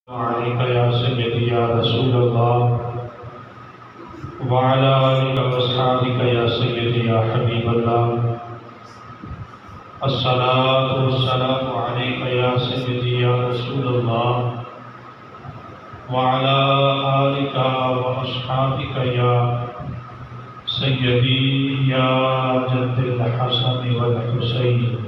عليك يا سيدي يا رسول الله وعلى آلك وأصحابك يا سيدي يا حبيب الله. الصلاة والسلام عليك يا سيدي يا رسول الله وعلى آلك وأصحابك يا سيدي يا جد الحسن والحسين.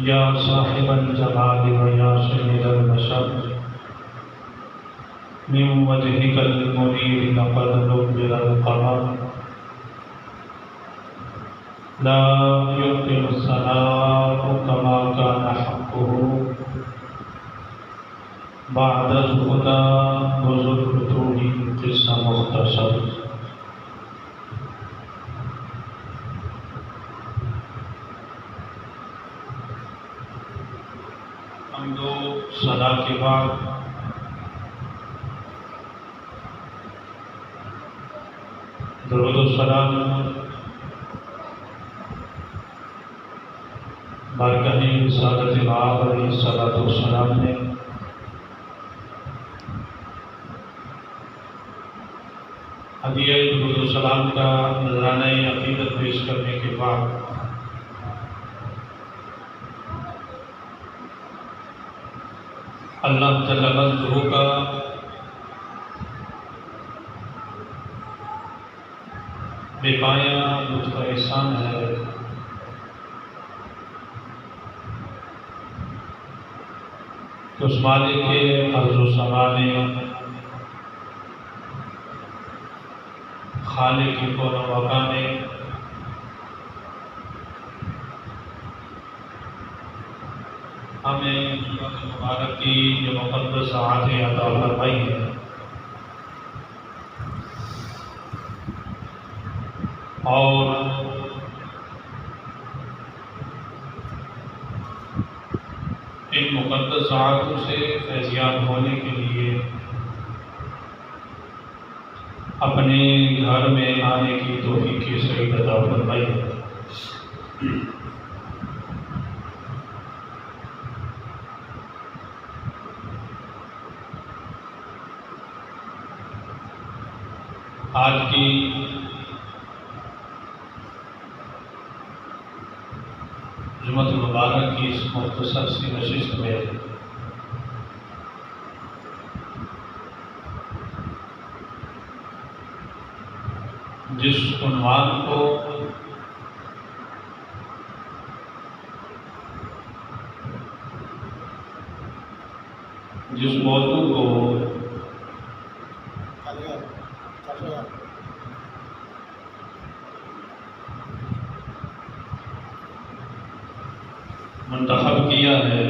یا صاحب الجلال و یا سید البشر من وجهك المنير لقد نور القمر لا يمكن الثناء كما كان حقه بعد الهدى بذل الفتوح قصة مختصر. حمد و ثنا کے بعد درود و سلام بارگاہ رسالت مآب علیہ الصلوۃ والسلام نے ہدیہ درود و سلام کا نذرانہ عقیدت پیش کرنے کے بعد اللہ جل مجدہ کا بے پایا لطف احسان ہے کہ اس مالک کے عرض و سما نے خالق کی کون و مکان نے ہمیں جمعۃ مبارک کی یہ مقدس ساعتیں عطا فرمائی ہیں اور ان مقدس ساعتوں سے فیضیاب ہونے کے لیے اپنے گھر میں آنے کی توفیق کی سعید عطا فرمائی ہے. آج کی جمعۃ المبارک کی اس مختصر سی نشست میں جس عنوان کو جس موضوع کو منتخب کیا ہے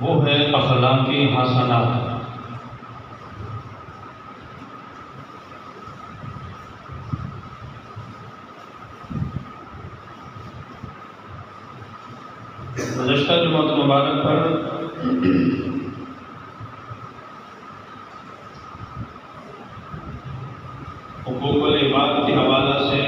وہ ہے اخلاقی حسنات. گزشتہ جمعۃ مبارک پر حقوق العباد کے حوالہ سے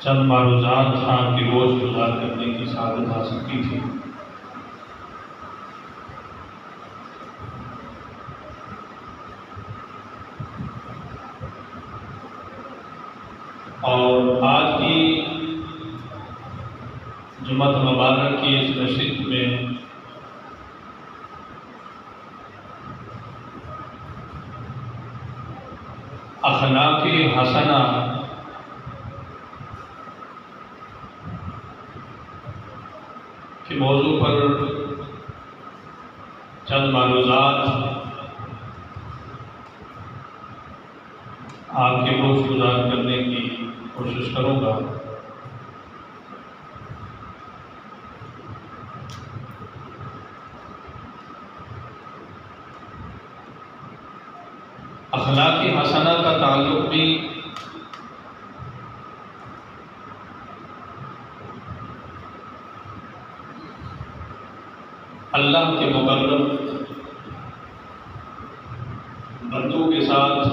چند معروضات شام کی روز گزار کرنے کی سعادت حاصل کی تھی. اور آج کی جمعۃ مبارک کی اس نشست میں اخلاق حسنہ کے موضوع پر چند معلومات آپ کے گوش گزار کرنے کی کوشش کروں گا. اخلاقی حسنہ کا تعلق بھی اللہ کے مقرب بندوں کے ساتھ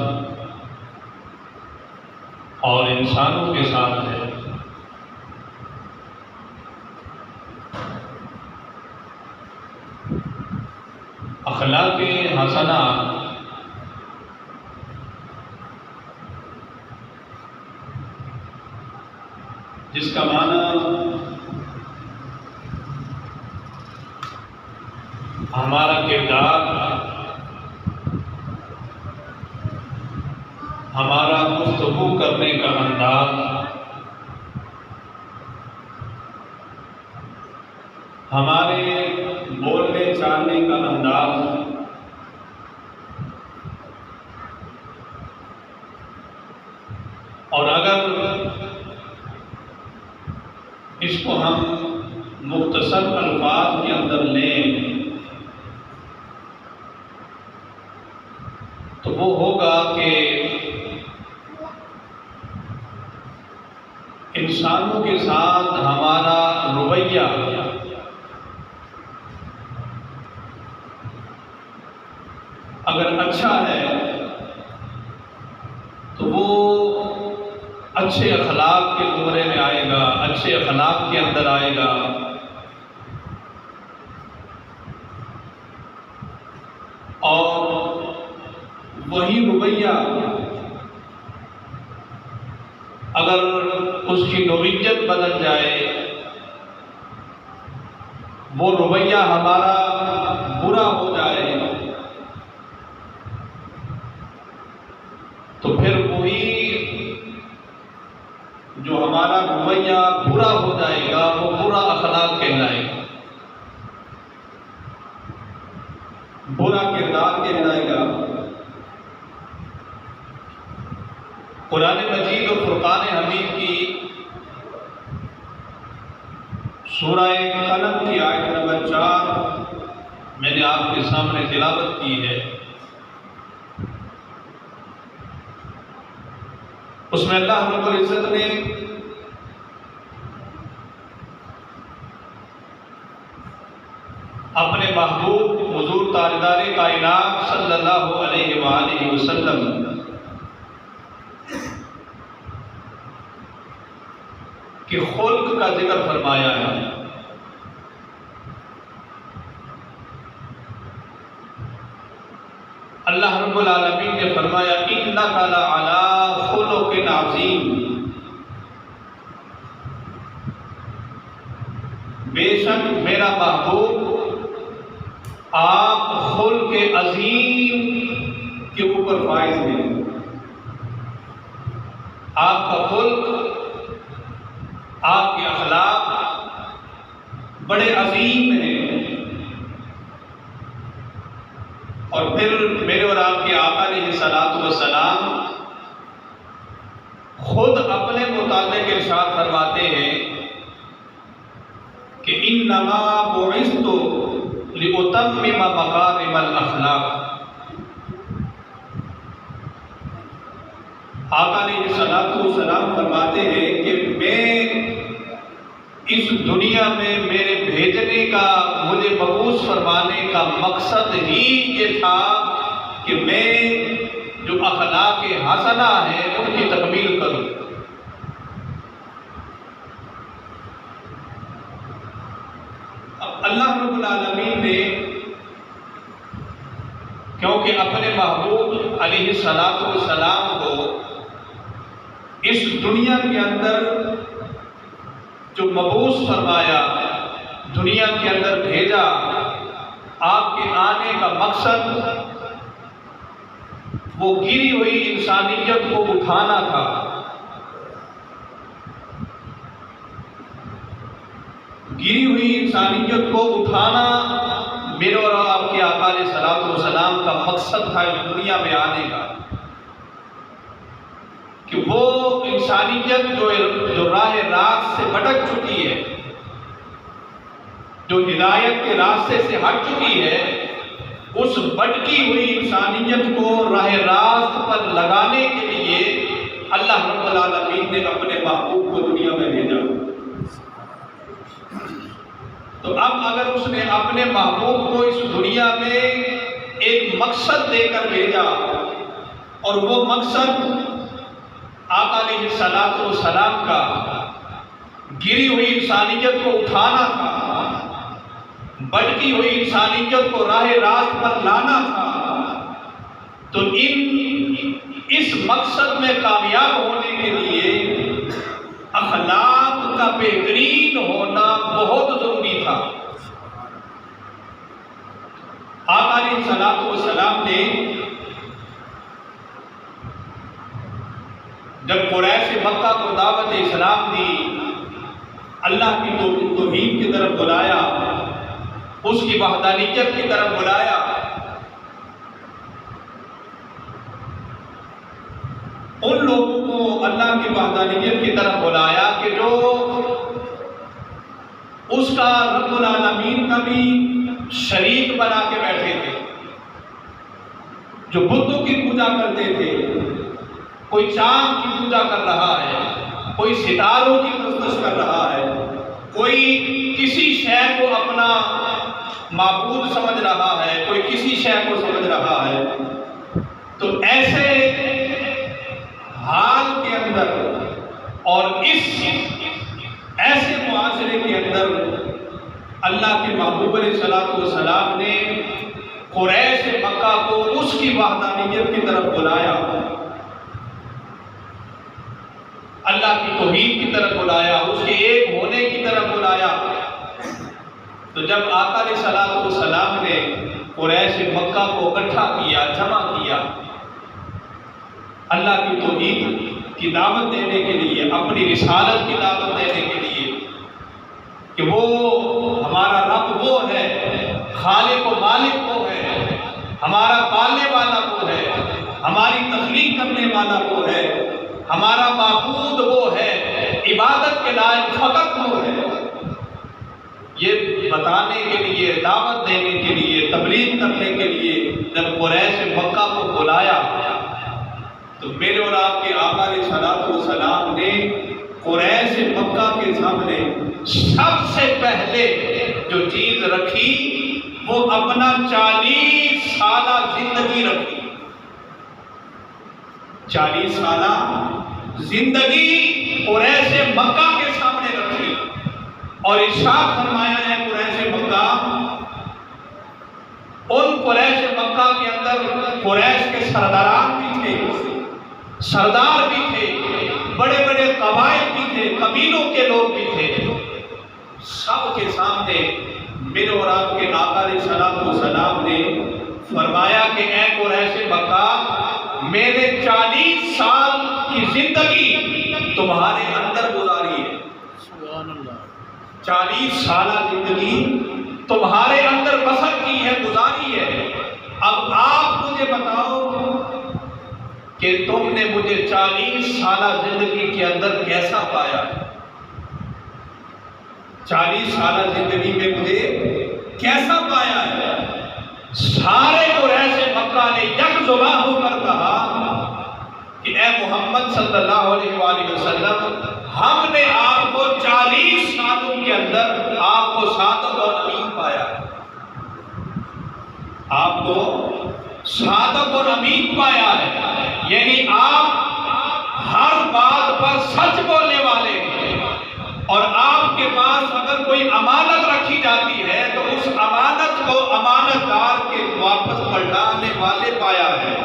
اور انسانوں کے ساتھ ہے۔ اخلاق حسنہ جس کا معنی ہمارا کردار، ہمارا گفتگو کرنے کا انداز، ہمارے بولنے چالنے کا انداز، اور اگر اس کو ہم مختصر الفاظ کے اندر لیں تو وہ ہوگا کہ انسانوں کے ساتھ ہمارا رویہ اگر اچھا ہے تو وہ اچھے اخلاق کے زمرے میں آئے گا، اچھے اخلاق کے اندر آئے گا، اور وہی رویہ اگر اس کی نوعیت بدل جائے، وہ رویہ ہمارا برا ہو جائے، تو پھر وہی جو ہمارا رویہ برا ہو جائے گا وہ برا اخلاق کہلائے گا، برا کردار کہلائے گا۔ قرآن مجید اور فرقان حمید کی سورہ قلم کی آیت نمبر 4 میں نے آپ کے سامنے تلاوت کی ہے۔ اس میں اللہ رب العزت نے اپنے محبوب حضور تاجدار کائنات صلی اللہ علیہ وآلہ وسلم کہ خلق کا ذکر فرمایا ہے۔ اللہ رب العالمین نے فرمایا اِنَّكَ لَعَلَىٰ خُلُقٍ عَظِيمٍ، بے شک میرا محبوب آپ خلق عظیم کے اوپر فائز ہیں، آپ کا خلق، آپ کے اخلاق بڑے عظیم ہیں۔ اور پھر میرے اور آپ کے آقا علیہ الصلوۃ والسلام خود اپنے متعلق ارشاد فرماتے ہیں کہ انما بعثت لأتمم مکارم الاخلاق۔ آقا علیہ الصلوۃ والسلام فرماتے ہیں کہ میں اس دنیا میں میرے بھیجنے کا، مجھے مبعوث فرمانے کا مقصد ہی یہ تھا کہ میں جو اخلاق حسنہ ہیں ان کی تکمیل کروں۔ اب اللہ رب العالمین نے کیونکہ اپنے محبوب علیہ الصلوۃ والسلام کو اس دنیا کے اندر جو مبعوث فرمایا، دنیا کے اندر بھیجا، آپ کے آنے کا مقصد وہ گری ہوئی انسانیت کو اٹھانا تھا۔ گری ہوئی انسانیت کو اٹھانا میرے اور آپ کے آقا علیہ الصلوۃ والسلام کا مقصد تھا اس دنیا میں آنے کا، کہ وہ انسانیت جو راہ راست سے بھٹک چکی ہے، جو ہدایت کے راستے سے ہٹ چکی ہے، اس بھٹکی ہوئی انسانیت کو راہ راست پر لگانے کے لیے اللہ رب العالمین نے اپنے محبوب کو دنیا میں بھیجا۔ تو اب اگر اس نے اپنے محبوب کو اس دنیا میں ایک مقصد دے کر بھیجا اور وہ مقصد آقا علیہ الصلوۃ والسلام کا گری ہوئی انسانیت کو اٹھانا تھا، بھٹکی ہوئی انسانیت کو راہ راست پر لانا تھا، تو اس مقصد میں کامیاب ہونے کے لیے اخلاق کا بہترین ہونا بہت ضروری تھا۔ آقا علیہ الصلوۃ والسلام نے جب قریش مکہ کو دعوت اسلام دی، اللہ کی توحید کی طرف بلایا، اس کی وحدانیت کی طرف بلایا، ان لوگوں کو اللہ کی وحدانیت کی طرف بلایا کہ جو اس کا رب العالمین کا بھی شریک بنا کے بیٹھے تھے، جو بتوں کی پوجا کرتے تھے، کوئی چاند کی پوجا کر رہا ہے، کوئی ستاروں کی پرستش کر رہا ہے، کوئی کسی شے کو اپنا معبود سمجھ رہا ہے، کوئی کسی شے کو سمجھ رہا ہے۔ تو ایسے حال کے اندر اور اس ایسے معاشرے کے اندر اللہ کے محبوب علیہ الصلوۃ والسلام نے قریش مکہ کو اس کی وحدانیت کی طرف بلایا، اللہ کی توحید کی طرف بلایا، اس کے ایک ہونے کی طرف بلایا۔ تو جب آقا علیہ الصلوۃ والسلام نے قریش مکہ کو اکٹھا کیا، جمع کیا، اللہ کی توحید کی دعوت دینے کے لیے، اپنی رسالت کی دعوت دینے کے لیے کہ وہ ہمارا رب وہ ہے، خالق و مالک وہ ہے، ہمارا پالنے والا وہ ہے، ہماری تخلیق کرنے والا وہ ہے، ہمارا معبود وہ ہے، عبادت کے لائق فقط وہ ہے، یہ بتانے کے لیے، دعوت دینے کے لیے، تبلیغ کرنے کے لیے جب قریش مکہ کو بلایا، تو میرے اور آپ کے آقا علیہ الصلوۃ والسلام نے قریش مکہ کے سامنے سب سے پہلے جو چیز رکھی وہ اپنا 40 سالہ زندگی رکھی۔ 40 سالہ زندگی قریش مکہ کے سامنے رکھی اور ارشاد فرمایا ہے قریش مکہ، ان قریش مکہ کے اندر قریش کے سرداران بھی تھے، سردار بھی تھے، بڑے بڑے قبائل بھی تھے، قبیلوں کے لوگ بھی تھے، سب کے سامنے میرے اور آپ کے آقا علیہ الصلوۃ والسلام نے فرمایا کہ اے قریش مکہ، میں نے 40 سال کی زندگی تمہارے اندر گزاری ہے، 40 سالہ زندگی تمہارے اندر بسر کی ہے، گزاری ہے۔ اب آپ مجھے بتاؤ کہ تم نے مجھے 40 سالہ زندگی کے اندر کیسا پایا ہے؟ 40 سالہ زندگی میں مجھے کیسا پایا ہے؟ سارے قریش مکہ نے یک زباں ہو کر کہا کہ اے محمد صلی اللہ علیہ وآلہ وسلم، ہم نے آپ کو 40 سالوں کے اندر آپ کو صادق اور امین پایا ہے، آپ کو صادق اور امین پایا ہے، یعنی آپ ہر بات پر سچ بولنے والے ہیں، اور آپ کے پاس اگر کوئی امانت رکھی جاتی ہے تو اس امانت کو امانت دار کے واپس پلٹانے والے پایا ہے۔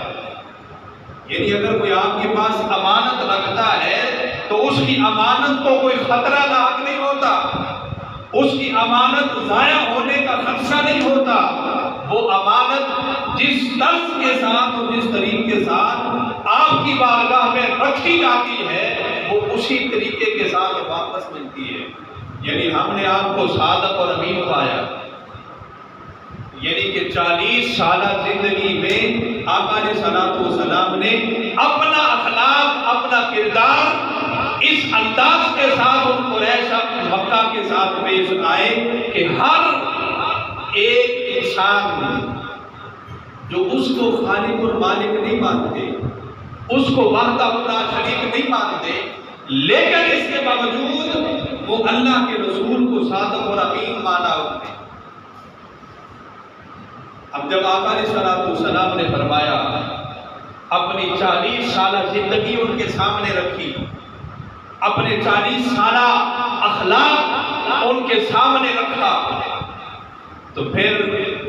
یعنی اگر کوئی آپ کے پاس امانت رکھتا ہے تو اس کی امانت کو کوئی خطرہ لاحق نہیں ہوتا، اس کی امانت ضائع ہونے کا خدشہ نہیں ہوتا، وہ امانت جس طرز کے ساتھ اور جس طریقے کے ساتھ آپ کی بارگاہ میں رکھی جاتی ہے وہ اسی طریقے کے ساتھ واپس ملتی ہے۔ یعنی ہم نے آپ کو صادق اور امین پایا، یعنی کہ 40 سالہ زندگی میں آقا علیہ الصلوۃ والسلام نے اپنا اخلاق، اپنا کردار اس انداز کے ساتھ ان قریش مکہ کے ساتھ پیش آئے کہ ہر ایک انسان جو اس کو خالق اور مالک نہیں مانتے، اس کو وحدہ لا شریک نہیں مانتے، لیکن اس کے باوجود وہ اللہ کے رسول کو صادق اور امین مانا انہوں نے۔ اب جب آقا علیہ الصلوۃ والسلام نے فرمایا، اپنی 40 سالہ زندگی ان کے سامنے رکھی، اپنے 40 سالہ اخلاق ان کے سامنے رکھا، تو پھر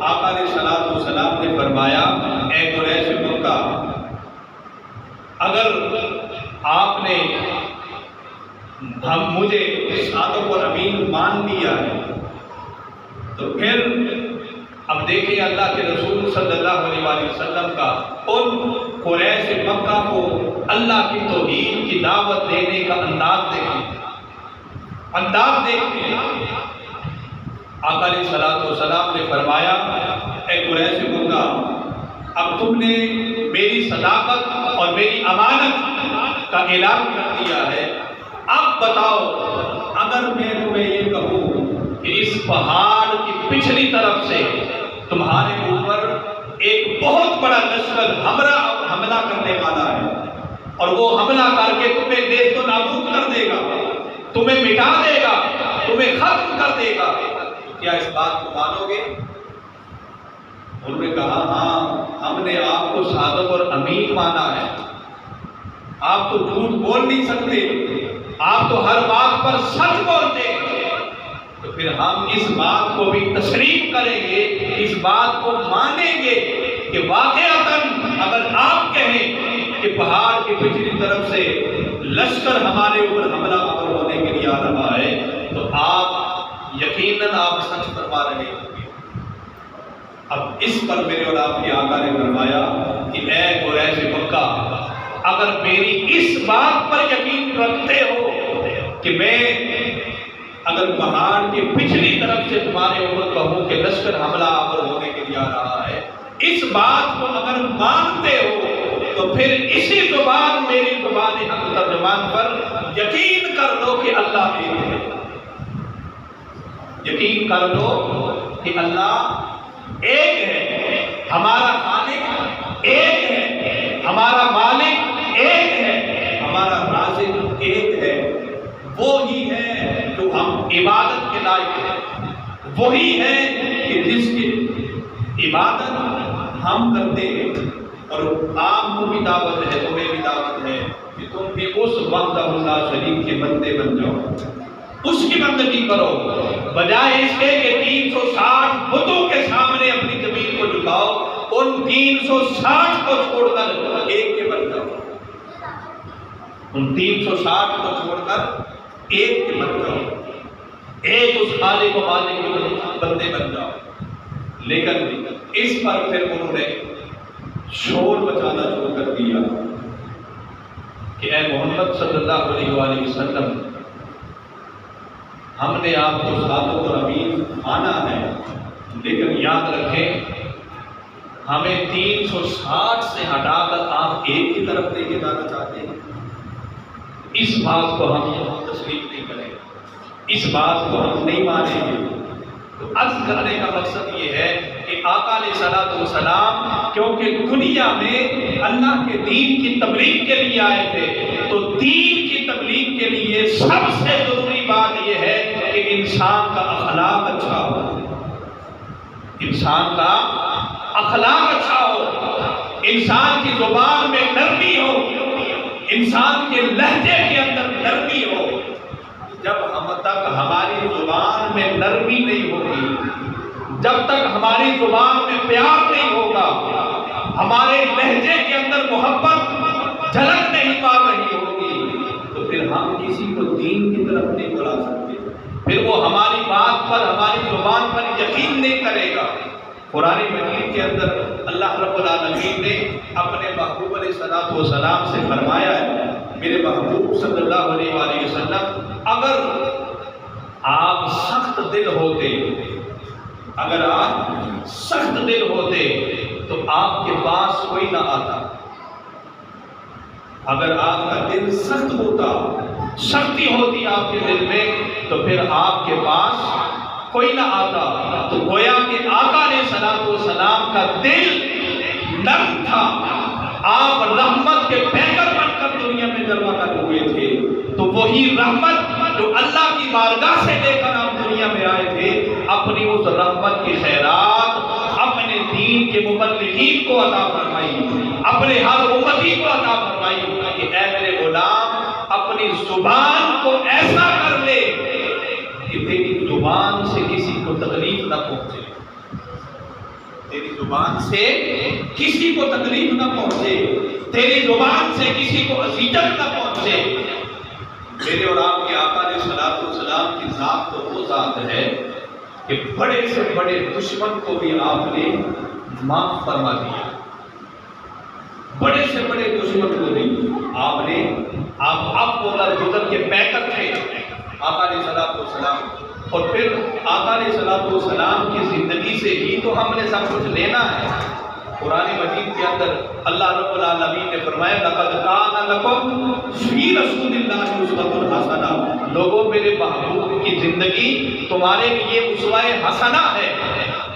آقا علیہ الصلوۃ والسلام نے فرمایا، اے قریش مکہ، اگر آپ نے مجھے صادق اور امین مان لیا ہے تو پھر اب دیکھیں اللہ کے رسول صلی اللہ علیہ وآلہ وسلم کا ان قریش مکہ کو اللہ کی توحید کی دعوت دینے کا انداز دیکھیں۔ آقا علیہ الصلوۃ والسلام نے فرمایا، اے قریش مکہ، اب تم نے میری صداقت اور میری امانت کا اعلان کر دیا ہے، اب بتاؤ، اگر میں تمہیں یہ کہوں کہ اس پہاڑ کی پچھلی طرف سے تمہارے اوپر ایک بہت بڑا لشکر حملہ کرنے والا ہے اور وہ حملہ کر کے تمہیں نیست و نابود کر دے گا، تمہیں مٹا دے گا، تمہیں ختم کر دے گا، کیا اس بات کو مانو گے؟ انہوں نے کہا، ہاں، ہم نے آپ کو صادق اور امین مانا ہے، آپ تو جھوٹ بول نہیں سکتے، آپ تو ہر بات پر سچ بولتے ہیں، تو پھر ہم اس بات کو بھی تسلیم کریں گے، اس بات کو مانیں گے کہ واقعتاً اگر آپ کہیں کہ پہاڑ کی پچھلی طرف سے لشکر ہمارے اوپر حملہ آور ہونے کے لیے آ رہا ہے تو آپ یقیناً آپ سچ فرما رہے ہیں۔ اب اس پر میرے اور آپ کے آقا نے فرمایا کہ اے قریش مکہ، اگر میری اس بات پر یقین رکھتے ہو کہ میں اگر پہاڑ کی پچھلی طرف سے تمہارے اوپر کہوں کہ لشکر حملہ آور ہونے کے لیے آ رہا ہے، اس بات کو اگر مانتے ہو تو پھر اسی زبان، میری زبان حق ترجمان پر یقین کر لو کہ اللہ ایک ہے، یقین کر لو کہ اللہ ایک ہے، ہمارا خالق ایک ہے، ہمارا مالک ایک ہے، ہمارا رازق ایک ہے، وہی ہے جو ہم عبادت کے لائق ہیں، وہی ہے کہ جس کی عبادت ہم کرتے ہیں، اور آپ کو بھی دعوت ہے، تمہیں بھی دعوت ہے کہ تم بھی اس وحدہ اللہ شریک کے بندے بن جاؤ، اس کی بندگی کرو، بجائے اس کے کہ 360 بتوں کے سامنے اپنی زمین کو جھکاؤ، ان 360 کو چھوڑ کر ایک کے بن جاؤ، ان 360 کو چھوڑ کر ایک کے بن جاؤ، ایک اس خالق و مالک کے بندے بن جاؤ۔ لیکن اس پر پھر انہوں نے شور مچانا شروع کر دیا کہ اے محمد صلی اللہ علیہ وآلہ وسلم، ہم نے آپ کو صادق اور امین مانا ہے، لیکن یاد رکھیں ہمیں 360 سے ہٹا کر آپ ایک کی طرف لے کے جانا چاہتے ہیں، اس بات کو ہم تسلیم نہیں کریں گے، اس بات کو ہم نہیں مانیں گے۔ تو عرض کرنے کا مقصد یہ ہے کہ آقا علیہ الصلوۃ والسلام کیونکہ دنیا میں اللہ کے دین کی تبلیغ کے لیے آئے تھے، تو دین کی تبلیغ کے لیے سب سے ضروری بات یہ ہے کہ انسان کا اخلاق اچھا ہو، انسان کا اخلاق اچھا ہو، انسان کی زبان میں نرمی ہو، انسان کے لہجے کے اندر نرمی ہو۔ جب ہم تک ہماری زبان میں نرمی نہیں ہوگی، جب تک ہماری زبان میں پیار نہیں ہوگا، ہمارے لہجے کے اندر محبت جھلک نہیں پا رہی ہوگی، تو پھر ہم کسی کو دین کی طرف نہیں بلا سکتے، پھر وہ ہماری بات پر، ہماری زبان پر یقین نہیں کرے گا۔ قرآن مجید کے اندر اللہ رب العالمین نے اپنے محبوب علیہ الصلوۃ والسلام سے فرمایا ہے، میرے محبوب صلی اللہ علیہ وآلہ وسلم، اگر آپ سخت دل ہوتے، اگر آپ سخت دل ہوتے تو آپ کے پاس کوئی نہ آتا، اگر آپ کا دل سخت ہوتا، سختی ہوتی آپ کے دل میں، تو پھر آپ کے پاس کوئی نہ آتا۔ تو گویا کہ آقا علیہ الصلوۃ والسلام کا دل نرم تھا، آپ رحمت کے پیکر بن کر دنیا میں جلوہ گر ہوئے تھے، تو وہی رحمت جو اللہ کی بارگاہ سے لے کر آپ دنیا میں آئے تھے، اپنی اس رحمت کی خیرات اپنے دین کے مبلغین کو عطا فرمائی، اپنے ہر امتی کو عطا فرمائی کہ اے میرے غلام اپنی زبان کو ایسا کر لے کہ تیری زبان سے کسی کو تکلیف نہ پہنچے، تیری زبان سے کسی کو تکلیف نہ پہنچے، تیری زبان سے کسی کو اذیت نہ پہنچے۔ میرے اور آپ کے آقا علیہ الصلوۃ والسلام کی ذات تو وہ ذات ہے کہ بڑے سے بڑے دشمن کو بھی آپ نے معاف فرما دیا، بڑے سے بڑے دشمن کو بھی آپ نے آپ کو گزر کے پیکر تھے آقا علیہ الصلوۃ والسلام، اور پھر آقا علیہ الصلوۃ والسلام کی زندگی سے ہی تو ہم نے سب کچھ لینا ہے۔ قرآن مجید کے اندر اللہ رب العالمین نے فرمایا لقد کان لکم فی رسول اللہ اسوۃ حسنہ، لوگوں میرے محبوب کی زندگی تمہارے لیے اسوہ حسنہ ہے۔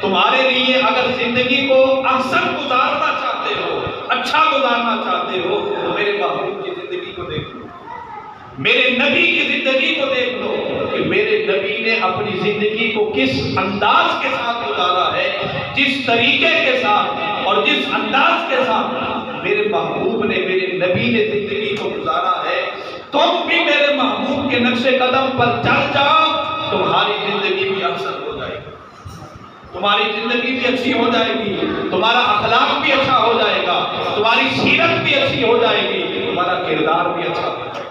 تمہارے لیے اگر زندگی کو احسن گزارنا چاہتے ہو، اچھا گزارنا چاہتے ہو تو میرے محبوب کی زندگی کو دیکھ لو، میرے نبی کی زندگی کو دیکھ لو کہ میرے نبی نے اپنی زندگی کو کس انداز کے ساتھ گزارا ہے، جس طریقے کے ساتھ اور جس انداز کے ساتھ میرے محبوب نے، میرے نبی نے زندگی کو گزارا ہے۔ تم بھی میرے محبوب کے نقش قدم پر چل جاؤ، تمہاری زندگی بھی احسن ہو جائے گی، تمہاری زندگی بھی اچھی ہو جائے گی، تمہارا اخلاق بھی اچھا ہو جائے گا، تمہاری سیرت بھی اچھی ہو جائے گی، تمہارا کردار بھی اچھا ہو جائے گا۔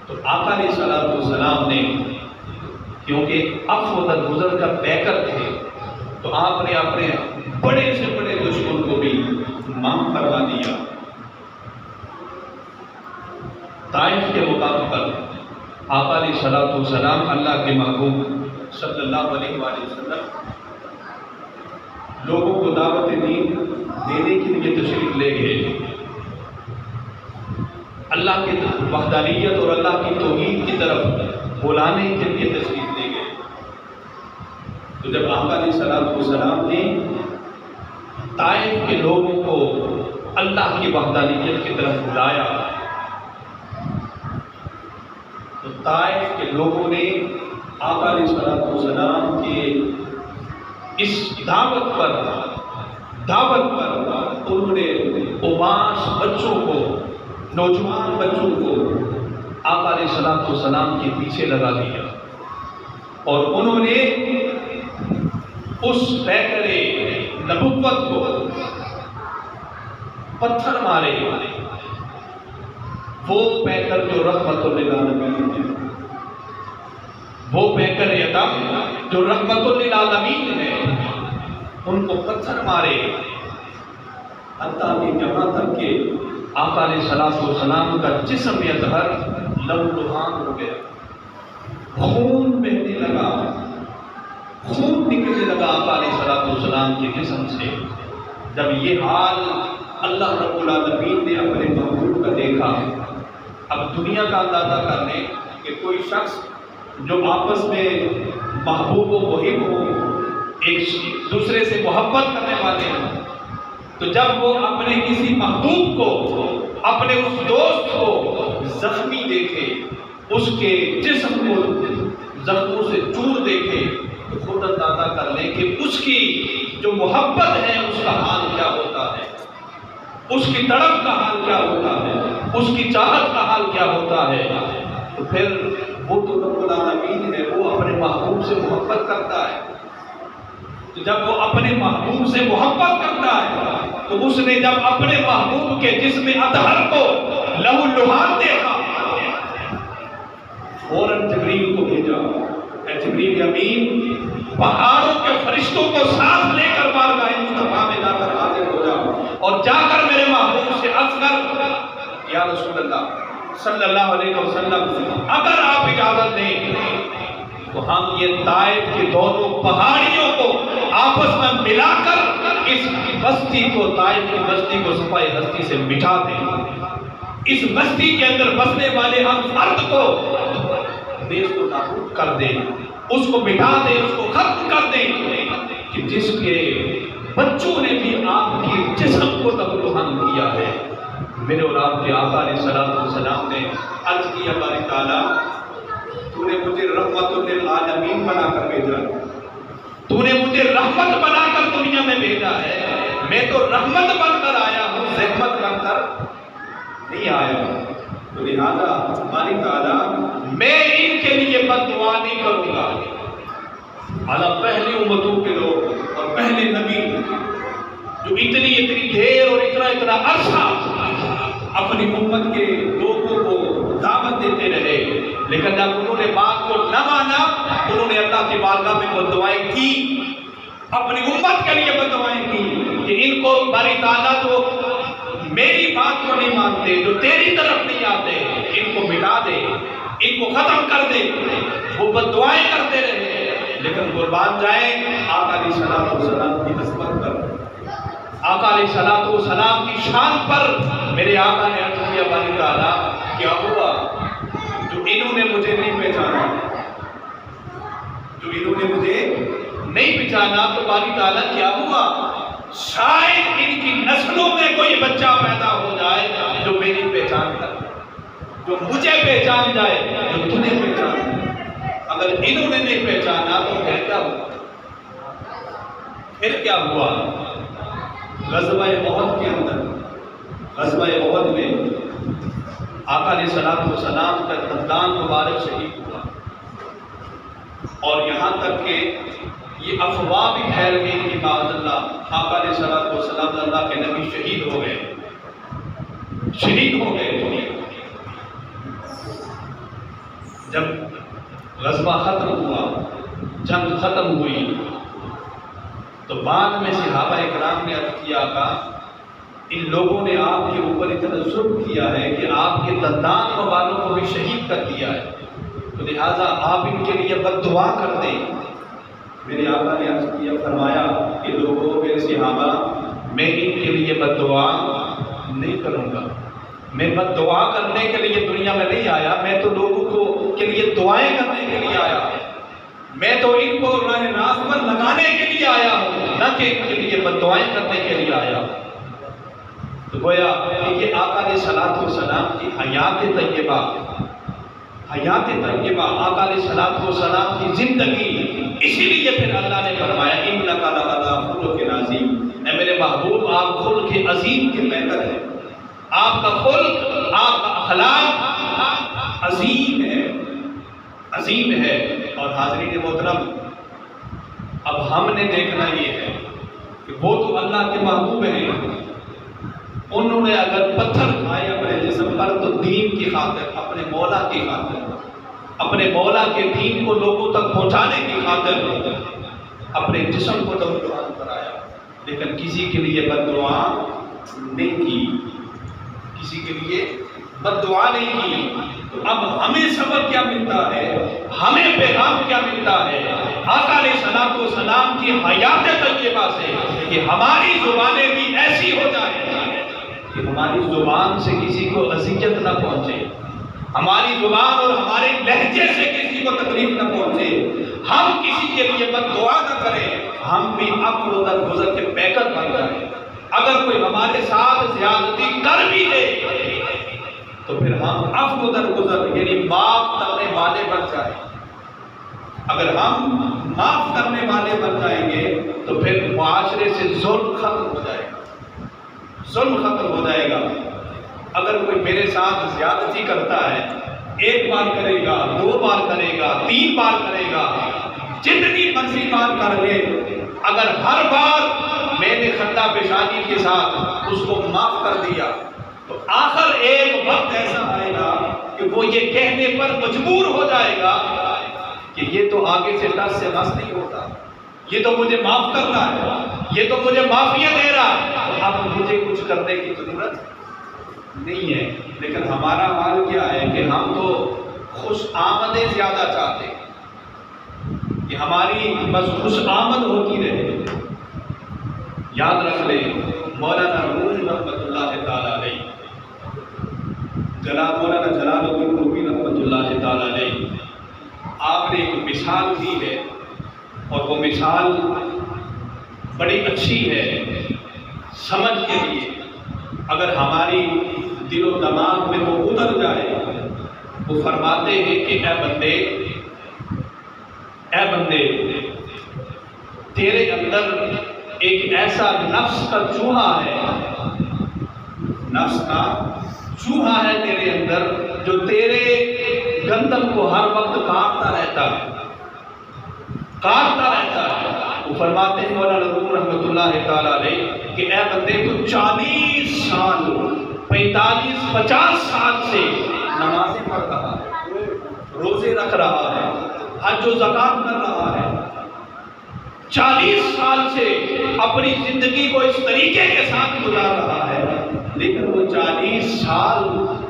تو آقا علیہ الصلوۃ والسلام نے کیونکہ عفو درگزر کا پیکر تھے تو آپ نے اپنے بڑے سے بڑے دشمن کو بھی معاف فرما دیا۔ طائف کے مقام پر آقا علیہ الصلوۃ والسلام اللہ کے محبوب صلی اللہ علیہ وآلہ وسلم لوگوں کو دعوت دین دینے کے لیے تشریف لے گئے، اللہ کی وحدانیت اور اللہ کی توحید کی طرف بلانے کے لیے تشریف لے گئے۔ تو جب آقا علیہ الصلوۃ والسلام نے طائف کے لوگوں کو اللہ کی وحدانیت کی طرف بلایا تو طائف کے لوگوں نے آقا علیہ الصلوۃ والسلام کے اس دعوت پر انہوں نے اوباش بچوں کو، نوجوان بچوں کو آقا علیہ الصلوۃ والسلام کے پیچھے لگا دیا اور انہوں نے اس پیکر نبوت کو پتھر مارے، وہ پیکر جو رحمت للعالمین ہے، وہ پیکر یتیم جو رحمت للعالمین ہے، ان کو پتھر مارے، حتیٰ کہ یہاں تک کہ آقا علیہ الصلوۃ والسلام کا جسم یطہر لہولہان ہو گیا، خون بہنے لگا، خون نکلنے لگا آقا علیہ الصلوۃ والسلام کے جسم سے۔ جب یہ حال اللہ رب العالمین نے اپنے محبوب کا دیکھا، اب دنیا کا اندازہ کر لیں کہ کوئی شخص جو آپس میں محبوب و محب ہو، ایک دوسرے سے محبت کرنے والے ہیں، تو جب وہ اپنے کسی محبوب کو، اپنے اس دوست کو زخمی دیکھے، اس کے جسم کو زخموں سے چور دیکھے، تو خود اندازہ کر لیں کہ اس کی جو محبت ہے اس کا حال کیا ہوتا ہے، اس کی تڑپ کا حال کیا ہوتا ہے، اس کی چاہت کا حال کیا ہوتا ہے۔ تو پھر وہ تو رب العالمین ہے، وہ اپنے محبوب سے محبت کرتا ہے، تو جب وہ اپنے محبوب سے محبت کرتا ہے تو اس نے جب اپنے محبوب کے جسم اطہر کو لہولہان دیکھا، فوراً جبریل کو بھیجا، اے جبریل امین پہاڑوں کے فرشتوں کو ساتھ لے کر بارگاہ مصطفیٰ میں جا کر حاضر ہو جا اور جا کر میرے محبوب سے عرض کر یا رسول اللہ صلی اللہ علیہ وسلم، اگر آپ اجازت دیں تو ہم یہ طائف کی دونوں پہاڑیوں کو آپس میں ملا کر اس بستی کو، طائف کی بستی کو صفائے ہستی سے مٹا دیں، اس بستی کے اندر بسنے والے ہم فرد کو دیش کو نابود کر دیں، اس کو مٹا دیں، اس کو ختم کر دیں کہ جس کے بچوں نے بھی آپ کی جسم کو لہولہان کیا ہے، میرے اور آپ کے آقا علیہ السلام نے عرض کیا باری تعالیٰ تو نے مجھے رحمت للعالمین بنا کر بھیجا، تو نے مجھے رحمت بنا کر دنیا میں بھیجا ہے، میں تو رحمت بن کر آیا ہوں، زحمت بن کر نہیں آیا ہوں، تو لہذا باری تعالیٰ میں ان کے لیے بد دعا نہیں کروں گا۔ حالانکہ پہلی امتوں کے لوگ اور پہلے نبی جو اتنی دیر اور اتنا عرصہ اپنی امت کے لوگوں کو دعوت دیتے رہے، لیکن جب انہوں نے بات کو نہ مانا انہوں نے اللہ کی بارگاہ میں بد دعائیں کی، اپنی امت کے لیے بد دعائیں کی کہ ان کو باری تعالیٰ تو میری بات کو نہیں مانتے، جو تیری طرف نہیں آتے، ان کو مٹا دے، ان کو ختم کر دے۔ وہ بد دعائیں کرتے رہے، لیکن قربان جائیں آقا علیہ السلام کی عظمت پر، آقا علیہ السلام کی شان پر میرے آقا نے عرض کیا باری تعالیٰ کیا ہوا جو انہوں نے مجھے نہیں پہچانا، جو انہوں نے مجھے نہیں پہچانا، تو باری تعالیٰ کیا ہوا شاید ان کی نسلوں میں کوئی بچہ پیدا ہو جائے جو میری پہچان کر، جو مجھے پہچان جائے، جو تمہیں پہچان جائے۔ اگر انہوں نے نہیں پہچانا تو پھر کیا ہوا؟ پھر کیا ہوا؟ غزوہ احد کے اندر، غزوہ احد میں آقا علیہ السلام کا دندان مبارک شہید ہوا، اور یہاں تک کہ یہ افواہ بھی پھیل گئی کہ معاذ اللہ آقا علیہ السلام اللہ کے نبی شہید ہو گئے، شہید ہو گئے۔ جب غزوہ ختم ہوا، جنگ ختم ہوئی، تو بعد میں صحابہ اکرام نے عرض کیا کہ ان لوگوں نے آپ کے اوپر اتنا ظلم کیا ہے کہ آپ کے دندان والوں کو بھی شہید کر دیا ہے، تو لہٰذا آپ ان کے لیے بد دعا کر دیں۔ میرے آقا نے عرض کیا، فرمایا کہ لوگوں میرے صحابہ میں ان کے لیے بد دعا نہیں کروں گا، میں بد دعا کرنے کے لیے دنیا میں نہیں آیا، میں تو لوگوں کو کے لیے دعائیں کرنے کے لیے آیا، میں تو ان کو راہ راست پر لگانے کے لیے آیا ہوں، نہ کہ ان کے لیے بد دعائیں کرنے کے لیے آیا ہوں۔ تو گویا کہ آقا علیہ السلام کی حیات طیبہ، آقا علیہ السلام کی زندگی، اسی لیے پھر اللہ نے فرمایا انک لعلی خلق عظیم، اے میرے محبوب آپ خلق عظیم کے پیکر ہیں، آپ کا خلق، آپ کا اخلاق عظیم ہے، عظیم ہے۔ اور حاضرین محترم، اب ہم نے دیکھنا یہ ہے کہ وہ تو اللہ کے محبوب ہیں، انہوں نے اگر پتھر کھائے اپنے جسم پر تو دین کی خاطر، اپنے مولا کی خاطر، اپنے مولا کے دین کو لوگوں تک پہنچانے کی خاطر اپنے جسم کو نوجوان کرایا، لیکن کسی کے لیے بد دعا نہیں کی، کسی کے لیے بد دعا نہیں کی۔ تو اب ہمیں سبق کیا ملتا ہے، ہمیں پیغام کیا ملتا ہے آقا علیہ السلام کی حیات طیبہ سے، کہ ہماری زبانیں بھی ایسی ہو جائیں کہ ہماری زبان سے کسی کو اذیت نہ پہنچے، ہماری زبان اور ہمارے لہجے سے کسی کو تکلیف نہ پہنچے، ہم کسی کے لیے بد دعا نہ کریں، ہم بھی عفو و درگزر کے پیکر بن جائیں۔ اگر کوئی ہمارے ساتھ زیادتی کر بھی دے تو پھر ہم عفو و درگزر یعنی معاف کرنے والے بن جائیں۔ اگر ہم معاف کرنے والے بن جائیں گے تو پھر معاشرے سے ظلم ختم ہو جائے گا، ظلم ختم ہو جائے گا۔ اگر کوئی میرے ساتھ زیادتی کرتا ہے، ایک بار کرے گا، 2 بار کرے گا، 3 بار کرے گا، جتنی مرضی بار کر لے، اگر ہر بار میں نے خندہ پیشانی کے ساتھ اس کو معاف کر دیا تو آخر ایک وقت ایسا آئے گا کہ وہ یہ کہنے پر مجبور ہو جائے گا کہ یہ تو آگے سے ٹس سے مس نہیں ہوتا، یہ تو مجھے معاف کر رہا ہے، یہ تو مجھے معافیت دے رہا ہے، اب مجھے کچھ کرنے کی ضرورت نہیں ہے۔ لیکن ہمارا حال کیا ہے کہ ہم تو خوش آمدیں زیادہ چاہتے ہیں کہ ہماری بس خوش آمد ہوتی رہے۔ یاد رکھ لیں مولانا روم رحمۃ اللہ تعالیٰ علیہ، مولانا جلال الدین رومی رحمۃ اللہ تعالیٰ علیہ، آپ نے ایک مثال دی ہے اور وہ مثال بڑی اچھی ہے سمجھ کے لیے۔ اگر ہماری دل و دماغ میں وہ اتر جائے، وہ فرماتے ہیں کہ اے بندے تیرے اندر ایک ایسا نفس کا چوہا ہے، نفس کا چوہا ہے تیرے اندر جو تیرے گندم کو ہر وقت کاٹتا رہتا ہے۔ وہ فرماتے ہیں مولانا روم رحمۃ اللہ تعالی علیہ کہ اے بندے تو 40 سال 45-50 سال سے نمازیں پڑھ رہا ہے، روزے رکھ رہا ہے، حج و زکات کر رہا ہے، 40 سال سے اپنی زندگی کو اس طریقے کے ساتھ گزار رہا ہے، لیکن وہ 40 سال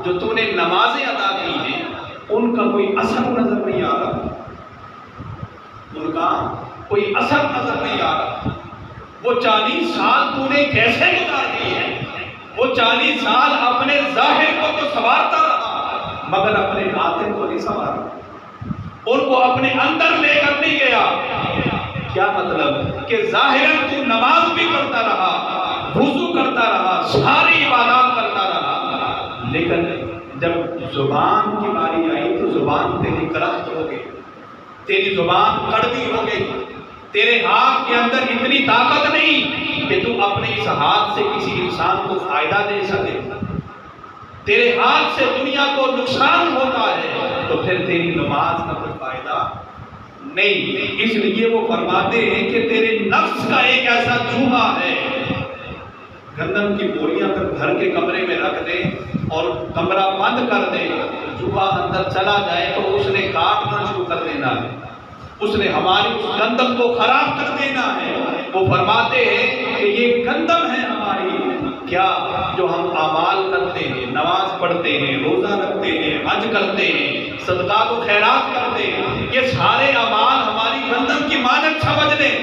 جو تو نے نمازیں ادا کی ہیں ان کا کوئی اثر نظر نہیں آ رہا، ان کا کوئی اثر نظر نہیں آ رہا۔ وہ 40 سال تو نے کیسے گزار دیے ہیں؟ وہ 40 سال اپنے ظاہر کو تو سنوارتا رہا مگر اپنے باطن کو نہیں سنوارا، ان کو اپنے اندر لے کر نہیں گیا۔ کیا مطلب کہ ظاہراً تو نماز بھی پڑھتا رہا، وضو کرتا رہا، ساری عبادات کرتا رہا، لیکن جب زبان کی باری آئی تو زبان تیری کرخت ہو گئی، تیری زبان کڑوی ہو گئی، تیرے ہاتھ کے اندر اتنی طاقت نہیں کہ تو اپنے اس ہاتھ سے کسی انسان کو فائدہ دے سکے، تیرے ہاتھ سے دنیا کو نقصان ہوتا ہے تو پھر تیری نماز کا کوئی فائدہ نہیں۔ اس لیے وہ فرماتے ہیں کہ تیرے نفس کا ایک ایسا چوہا ہے، گندم کی بوریاں اگر گھر کے کمرے میں رکھ دے اور کمرہ بند کر دے، چوہا اندر چلا جائے تو اس نے کاٹنا شروع کر دینا ہے، اس نے ہماری اس گندم کو خراب کر دینا ہے۔ وہ فرماتے ہیں کہ یہ گندم ہے ہماری، کیا جو ہم اعمال کرتے ہیں، نماز پڑھتے ہیں، روزہ رکھتے ہیں، حج کرتے ہیں، صدقات و خیرات کرتے ہیں، یہ سارے اعمال ہماری گندم کی مانند سمجھ لیں،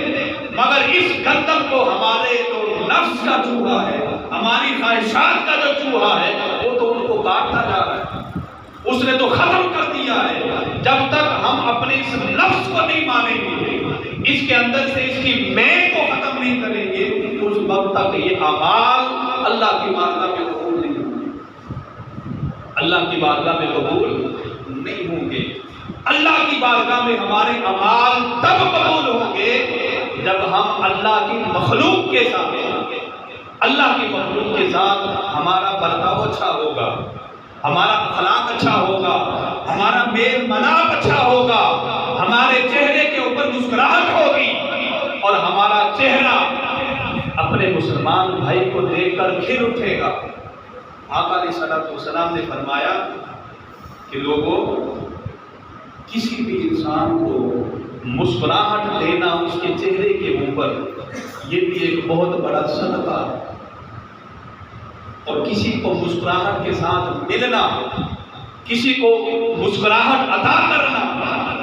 مگر اس گندم کو ہمارے جو نفس کا چوہا ہے، ہماری خواہشات کا جو چوہا ہے وہ تو ان کو کاٹتا جا رہا ہے، اس نے تو ختم کر دیا ہے۔ جب تک ہم اپنے اس نفس کو نہیں مانیں گے، اس کے اندر سے اس کی میں کو ختم نہیں کریں گے، اس وقت تک یہ اعمال اللہ کی بارگاہ میں قبول نہیں ہوں گے، اللہ کی بارگاہ میں قبول نہیں ہوں گے۔ اللہ کی بارگاہ میں ہمارے اعمال تب قبول ہوں گے جب ہم اللہ کی مخلوق کے ساتھ ہمارا برتاؤ اچھا ہوگا، ہمارا اخلاق اچھا ہوگا، ہمارا میل ملاپ اچھا ہوگا، ہمارے چہرے کے اوپر مسکراہٹ ہوگی اور ہمارا چہرہ اپنے مسلمان بھائی کو دیکھ کر کھل اٹھے گا۔ آقا علیہ الصلوۃ والسلام نے فرمایا کہ لوگوں، کسی بھی انسان کو مسکراہٹ دینا اس کے چہرے کے اوپر، یہ بھی ایک بہت بڑا صدقہ ہے، اور کسی کو مسکراہٹ کے ساتھ ملنا، کسی کو مسکراہٹ عطا کرنا،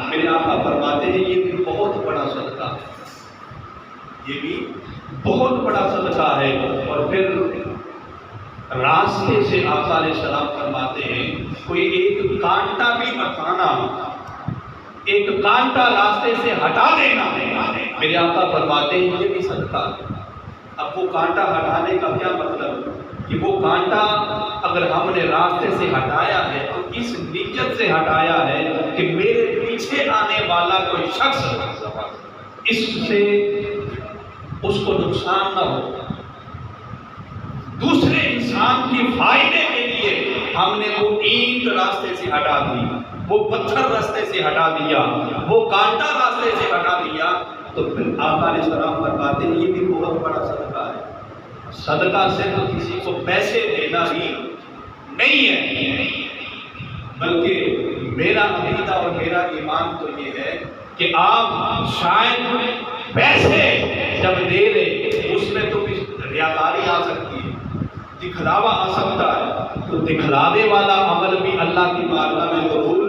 میرے آقا فرماتے ہیں یہ بھی بہت بڑا صدقہ ہے، یہ بھی بہت بڑا صدقہ ہے۔ اور پھر راستے سے آقا علیہ السلام فرماتے ہیں کوئی ایک کانٹا بھی ہٹانا، ایک کانٹا راستے سے ہٹا دینا، میرے آقا فرماتے ہیں یہ بھی صدقہ ہے۔ اب وہ کانٹا ہٹانے کا کیا مطلب کہ وہ کانٹا اگر ہم نے راستے سے ہٹایا ہے تو اس نیت سے ہٹایا ہے کہ میرے پیچھے آنے والا کوئی شخص اس سے اس کو نقصان نہ ہو، دوسرے انسان کی فائدے کے لیے ہم نے وہ اینٹ راستے سے ہٹا دی، وہ پتھر راستے سے ہٹا دیا، وہ کانٹا راستے سے ہٹا دیا، تو پھر آقا علیہ السلام فرماتے ہیں یہ بھی بہت بڑا صدقہ ہے۔ صدقہ صرف کسی کو پیسے دینا ہی نہیں ہے، بلکہ میرا عقیدہ اور میرا ایمان تو یہ ہے کہ آپ شاید پیسے جب دے رہے اس میں تو ریاکاری آ سکتی ہے، دکھلاوا آ سکتا ہے، تو دکھلاوے والا عمل بھی اللہ کی بارگاہ میں قبول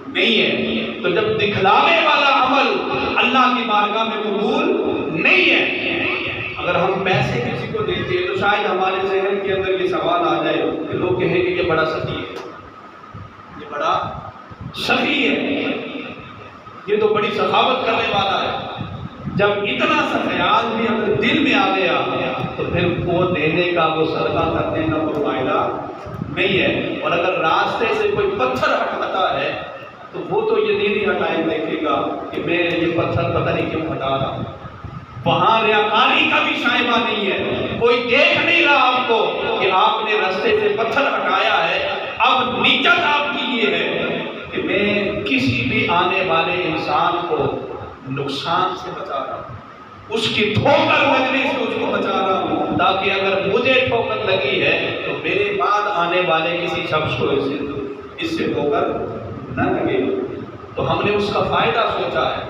نہیں ہے۔ تو جب دکھلاوے والا عمل اللہ کی بارگاہ میں قبول نہیں ہے، اگر ہم پیسے کسی کو دیتے ہیں تو شاید ہمارے ذہن کے اندر یہ سوال آ جائے کہ لوگ کہیں کہ یہ بڑا سخی ہے، یہ بڑا سخی ہے، یہ تو بڑی سخاوت کرنے والا ہے۔ جب اتنا سا خیال بھی اگر دل میں آ گیا تو پھر وہ دینے کا، وہ صدقہ کرنے کا کوئی فائدہ نہیں ہے. اور اگر راستے سے کوئی پتھر ہٹاتا ہے تو وہ تو یہ نہیں ہٹائے دیکھے گا کہ میں یہ پتھر پتہ نہیں کیوں ہٹا رہا ہوں. وہاں ریاکاری کا بھی شائبہ نہیں ہے. کوئی دیکھ نہیں رہا آپ کو کہ آپ نے راستے سے پتھر ہٹایا ہے. اب نیت آپ کی یہ ہے کہ میں کسی بھی آنے والے انسان کو نقصان سے بچا رہا ہوں, اس کی ٹھوکر لگنے سے اس کو بچا رہا ہوں, تاکہ اگر مجھے ٹھوکر لگی ہے تو میرے بعد آنے والے کسی شخص کو اس سے ٹھوکر نہ لگے. تو ہم نے اس کا فائدہ سوچا ہے.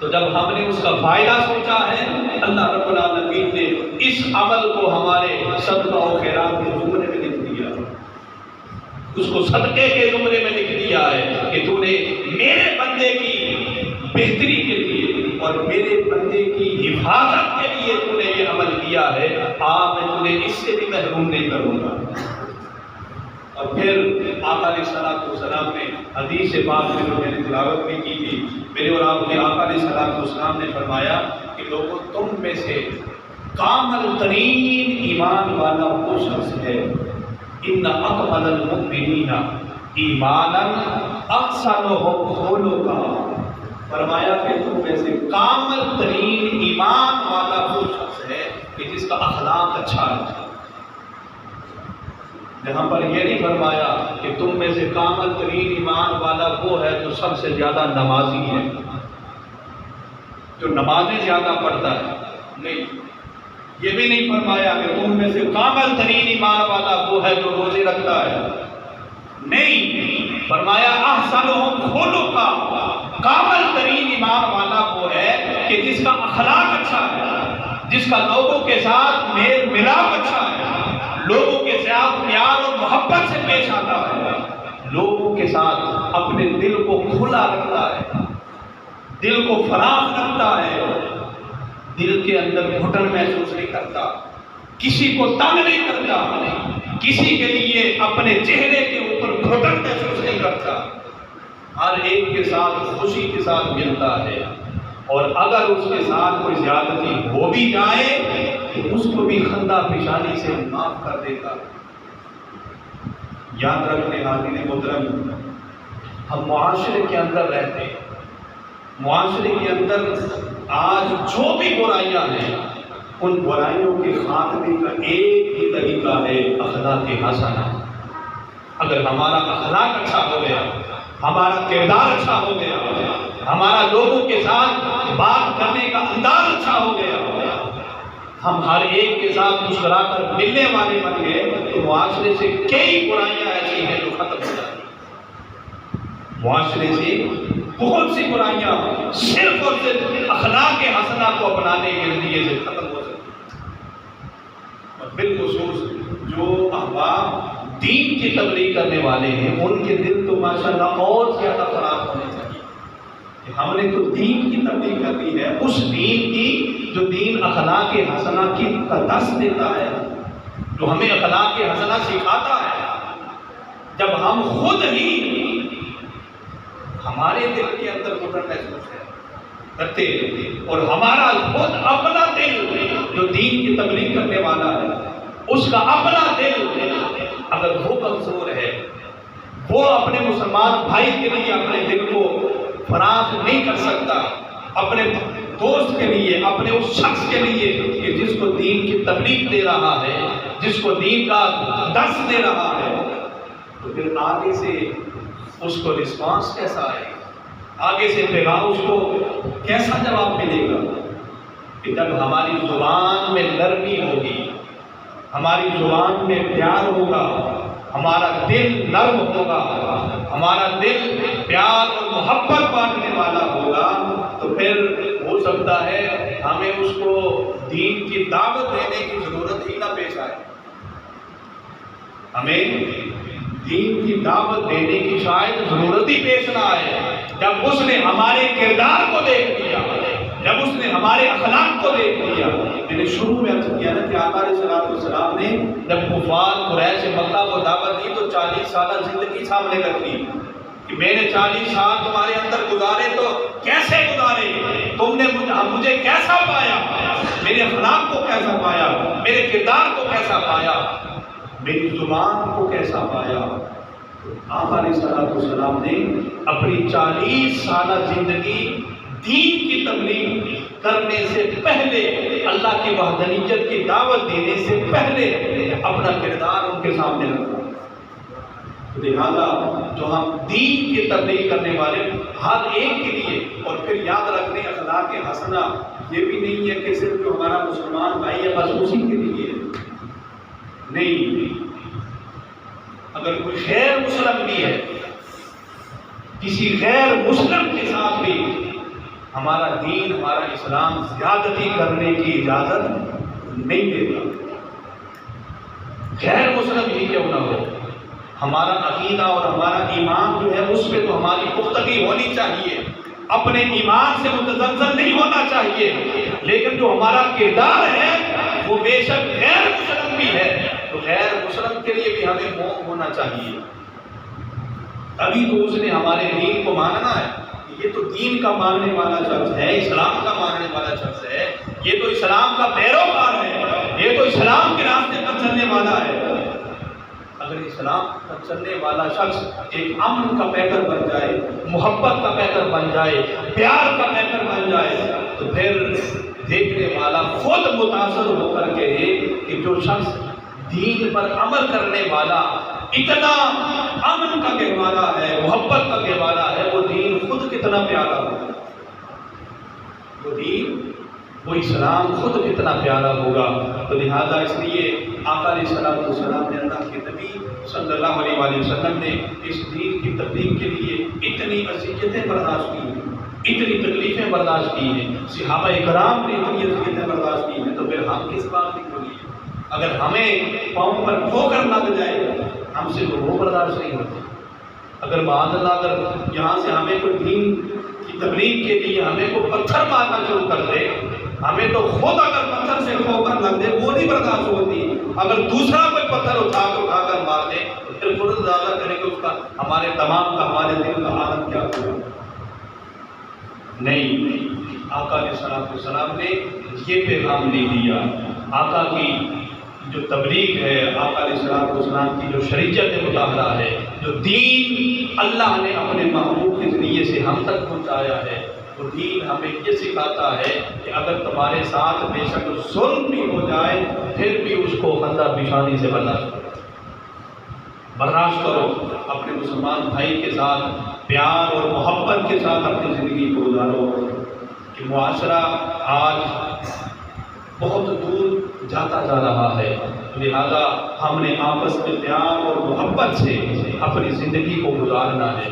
تو جب ہم نے اس کا فائدہ سوچا ہے, اللہ رب العالمین نے اس عمل کو ہمارے صدقہ و خیرات کے زمرے میں لکھ دیا, اس کو صدقے کے زمرے میں لکھ دیا ہے کہ تو نے میرے بندے کی بہتری کے لیے اور میرے بندے کی حفاظت کے لیے تو نے یہ عمل کیا ہے, میں تمہیں اس سے بھی محروم نہیں کروں گا. اور پھر آقا علیہ السلام نے حدیث پاک میں جو میں نے تلاوت بھی کی تھی, میرے اور آپ کے آقا علیہ السلام نے فرمایا کہ لوگوں تم میں سے کامل ترین ایمان والا وہ شخص ہے, ان اکمل المؤمنین ایمانا احسنهم خلقا. فرمایا کہ تم میں سے کامل ترین ایمان والا وہ شخص ہے کہ جس کا اخلاق اچھا ہے. یہاں پر یہ نہیں فرمایا کہ تم میں سے کامل ترین ایمان والا وہ ہے جو سب سے زیادہ نمازی ہے, جو نمازیں زیادہ پڑھتا ہے. نہیں, یہ بھی نہیں فرمایا کہ تم میں سے کامل ترین ایمان والا وہ ہے جو روزے رکھتا ہے. نہیں, فرمایا احسنهم خلقا, کامل ترین ایمان والا وہ ہے کہ جس کا اخلاق اچھا ہے, جس کا لوگوں کے ساتھ میل ملاپ اچھا ہے, لوگوں کے ساتھ پیار اور محبت سے پیش آتا ہے, لوگوں کے ساتھ اپنے دل کو کھلا رکھتا ہے, دل کو فراخ رکھتا ہے, دل کے اندر گھٹن محسوس نہیں کرتا, کسی کو تنگ نہیں کرتا, کسی کے لیے اپنے چہرے کے اوپر گھٹن محسوس نہیں کرتا, ہر ایک کے ساتھ خوشی کے ساتھ ملتا ہے. اور اگر اس کے ساتھ کوئی زیادتی ہو بھی جائے تو اس کو بھی خندہ پیشانی سے معاف کر دیتا. یاد رکھنے حاضرین محترم, ہم معاشرے کے اندر رہتے ہیں, معاشرے کے اندر آج جو بھی برائیاں ہیں ان برائیوں کے خاتمے کا ایک ہی طریقہ ہے اخلاق حسنہ. اگر ہمارا اخلاق اچھا ہو گیا, ہمارا کردار اچھا ہو گیا, ہمارا لوگوں کے ساتھ بات کرنے کا انداز اچھا ہو گیا, ہم ہر ایک کے ساتھ مسکرا کر ملنے والے بن گئے, تو معاشرے سے کئی برائیاں ایسی ہیں جو ختم ہو جائیں. معاشرے سے بہت سی برائیاں صرف اور صرف اخلاق حسنہ کو اپنانے کے لیے سے ختم ہو سکتی ہیں. اور بالخصوص جو احباب دین کی تبلیغ کرنے والے ہیں ان کے دل تو ماشاءاللہ اور زیادہ خراب ہونے چاہیے کہ ہم نے تو دین کی تبلیغ کرنی ہے, اس دین کی جو دین اخلاق حسنہ کی کا درس دیتا ہے, جو ہمیں اخلاق حسنہ سکھاتا ہے. جب ہم خود ہی ہمارے دل کے اندر گھٹن محسوس کرتے اور ہمارا خود اپنا دل جو دین کی تبلیغ کرنے والا ہے اس کا اپنا دل اگر وہ کمزور ہے, وہ اپنے مسلمان بھائی کے لیے اپنے دل کو فراخ نہیں کر سکتا, اپنے دوست کے لیے, اپنے اس شخص کے لیے کہ جس کو دین کی تبلیغ دے رہا ہے, جس کو دین کا درس دے رہا ہے, تو پھر آگے سے اس کو رسپانس کیسا آئے گا, آگے سے پیغام اس کو کیسا جواب ملے گا. کہ جب ہماری زبان میں نرمی ہوگی, ہماری زبان میں پیار ہوگا, ہمارا دل نرم ہوگا, ہمارا دل پیار اور محبت بانٹنے والا ہوگا, تو پھر ہو سکتا ہے ہمیں اس کو دین کی دعوت دینے کی ضرورت ہی نہ پیش آئے. ہمیں دین کی دعوت دینے کی شاید ضرورت ہی پیش نہ آئے. جب اس نے ہمارے کردار کو دیکھ لیا, جب اس نے ہمارے اخلاق کو دیکھ لیا. میں نے شروع میں عرض کیا نا کہ آقا علیہ السلام نے جب کفار قریش مکہ کو دعوت دی تو 40 سالہ زندگی سامنے رکھی کہ میں نے 40 سال تمہارے اندر گزارے, تو کیسے گزارے, تم نے مجھے کیسا پایا, میرے اخلاق کو کیسا پایا, میرے کردار کو کیسا پایا. میری زبان کو کیسا پایا؟ آقا علیہ السلام نے اپنی 40 سالہ زندگی دین کی تبلیغ کرنے سے پہلے، اللہ کی وحدانیت کی دعوت دینے سے پہلے اپنا کردار ان کے سامنے رکھا۔ لہذا جو ہم دین کی تبلیغ کرنے والے ہر ایک کے لیے، اور پھر یاد رکھنے اخلاق حسنہ یہ بھی نہیں ہے کہ صرف جو ہمارا مسلمان بھائی ہے بس اسی کے لیے نہیں، اگر کوئی غیر مسلم بھی ہے، کسی غیر مسلم کے ساتھ بھی ہمارا دین، ہمارا اسلام زیادتی کرنے کی اجازت نہیں دیتا۔ غیر مسلم ہی کیوں نہ ہو، ہمارا عقیدہ اور ہمارا ایمان جو ہے اس پہ تو ہماری پختگی ہونی چاہیے، اپنے ایمان سے متزلزل نہیں ہونا چاہیے، لیکن جو ہمارا کردار ہے وہ بے شک غیر مسلم بھی ہے تو غیر مسلم کے لیے بھی ہمیں موم ہونا چاہیے، تبھی تو اس نے ہمارے دین کو ماننا ہے۔ یہ تو دین کا ماننے والا شخص ہے، اسلام کا ماننے والا شخص ہے، یہ تو اسلام کا پیروکار ہے، یہ تو اسلام کے راستے پر چلنے والا ہے۔ اگر اسلام پر چلنے والا شخص ایک امن کا پیکر بن جائے، محبت کا پیکر بن جائے، پیار کا پیکر بن جائے، تو پھر دیکھنے والا خود متاثر ہو کر کے کہ جو شخص دین پر عمل کرنے والا اتنا امن کا گہوارہ ہے، محبت کا گہوارہ ہے، وہ دین خود کتنا پیارا ہوگا، وہ دین، وہ اسلام خود کتنا پیارا ہوگا۔ تو لہذا اس لیے آقا علیہ السلام نے، اللہ کے نبی صلی اللہ علیہ وآلہ وسلم نے اس دین کی تبلیغ کے لیے اتنی اذیتیں برداشت کی ہیں، اتنی تکلیفیں برداشت کی ہیں، صحابہ کرام نے اتنی اذیتیں برداشت کی ہیں، تو پھر ہم کس بات کی بولیے؟ اگر ہمیں پاؤں پر ٹھوکر لگ جائے ہم سے تو وہ برداشت نہیں ہوتی۔ اگر معاذ اللہ اگر یہاں سے ہمیں کوئی دین کی تبلیغ کے لیے ہمیں کوئی پتھر مارنا شروع کر دے، ہمیں تو خود اگر پتھر سے ٹھوکر لگ دے وہ نہیں برداشت ہوتی، اگر دوسرا کوئی پتھر اٹھا کر مار دے تو پھر خود زیادہ کرے کہ اس کا ہمارے تمام کا، ہمارے دل کا حالت کیا ہوگا؟ نہیں، آقا علیہ السلام نے یہ پیغام نہیں دیا۔ آقا کی جو تبلیغ ہے، آقا علیہ السلام کی جو شریعت مطالعہ ہے، جو دین اللہ نے اپنے محبوب کے ذریعے سے ہم تک پہنچایا ہے، وہ دین ہمیں یہ سکھاتا ہے کہ اگر تمہارے ساتھ بے شک ظلم بھی ہو جائے پھر بھی اس کو خندہ پیشانی سے برداشت کرو، اپنے مسلمان بھائی کے ساتھ پیار اور محبت کے ساتھ اپنی زندگی کو گزارو۔ کہ معاشرہ آج بہت دور جاتا جا رہا ہے، لہذا ہم نے آپس میں پیار اور محبت سے اپنی زندگی کو گزارنا ہے،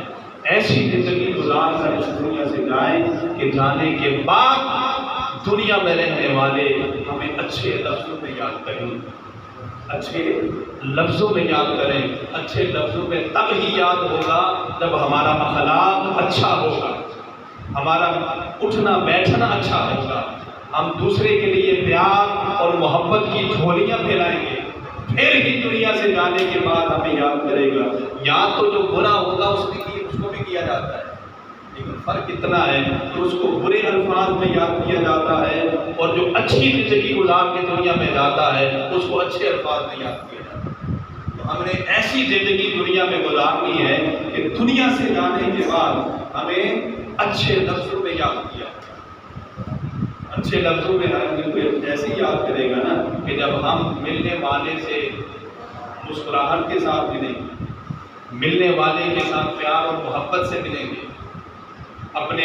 ایسی زندگی گزار کر اس دنیا سے جائیں کہ جانے کے بعد دنیا میں رہنے والے ہمیں اچھے لفظوں میں یاد کریں، اچھے لفظوں میں یاد کریں۔ اچھے لفظوں میں تب ہی یاد ہوگا جب ہمارا اخلاق اچھا ہوگا، ہمارا اٹھنا بیٹھنا اچھا ہوگا، ہم دوسرے کے لیے پیار اور محبت کی جھولیاں پھیلائیں گے، پھر ہی دنیا سے جانے کے بعد ہمیں یاد کرے گا۔ یاد تو جو برا ہوگا اس کو بھی کیا جاتا ہے، لیکن فرق اتنا ہے کہ اس کو برے الفاظ میں یاد کیا جاتا ہے، اور جو اچھی زندگی گزار کے دنیا میں جاتا ہے اس کو اچھے الفاظ میں یاد کیا جاتا ہے۔ تو ہم نے ایسی زندگی دنیا میں گزارنی ہے کہ دنیا سے جانے کے بعد ہمیں اچھے لفظوں میں یاد کیا، اچھے لفظوں میں ہم ایسے یاد کرے گا نا کہ جب ہم ملنے والے سے مسکراہٹ کے ساتھ ملیں گے، ملنے والے کے ساتھ پیار اور محبت سے ملیں گے، اپنے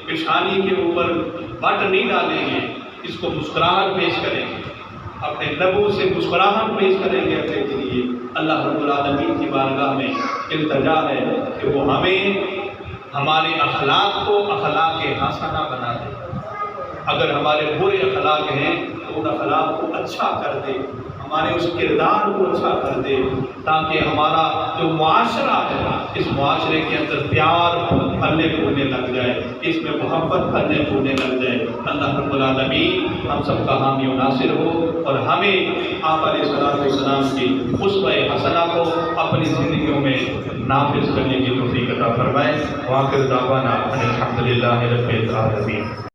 پیشانی کے اوپر بٹ نہیں ڈالیں گے، اس کو مسکراہٹ پیش کریں گے، اپنے لبوں سے مسکراہٹ پیش کریں گے اپنے کے لیے۔ اللہ رب العالمین کی بارگاہ میں التجا ہے کہ وہ ہمیں ہمارے اخلاق کو اخلاق حسنہ بنا دے، اگر ہمارے برے اخلاق ہیں تو ان اخلاق کو اچھا کر دے، ہمارے اس کردار کو اچھا کر دے، تاکہ ہمارا جو معاشرہ ہے اس معاشرے کے اندر پیار پھلنے پھولنے لگ جائے، اس میں محبت پھلنے پھولنے لگ جائے۔ اللہ رب العالمین ہم سب کا حامی و ناصر ہو، اور ہمیں آپ علیہ السلام کی اسوہ حسنہ کو اپنی زندگیوں میں نافذ کرنے کی توفیق عطا فرمائے۔ وآخر دعوانا ان الحمد للہ رب العالمین۔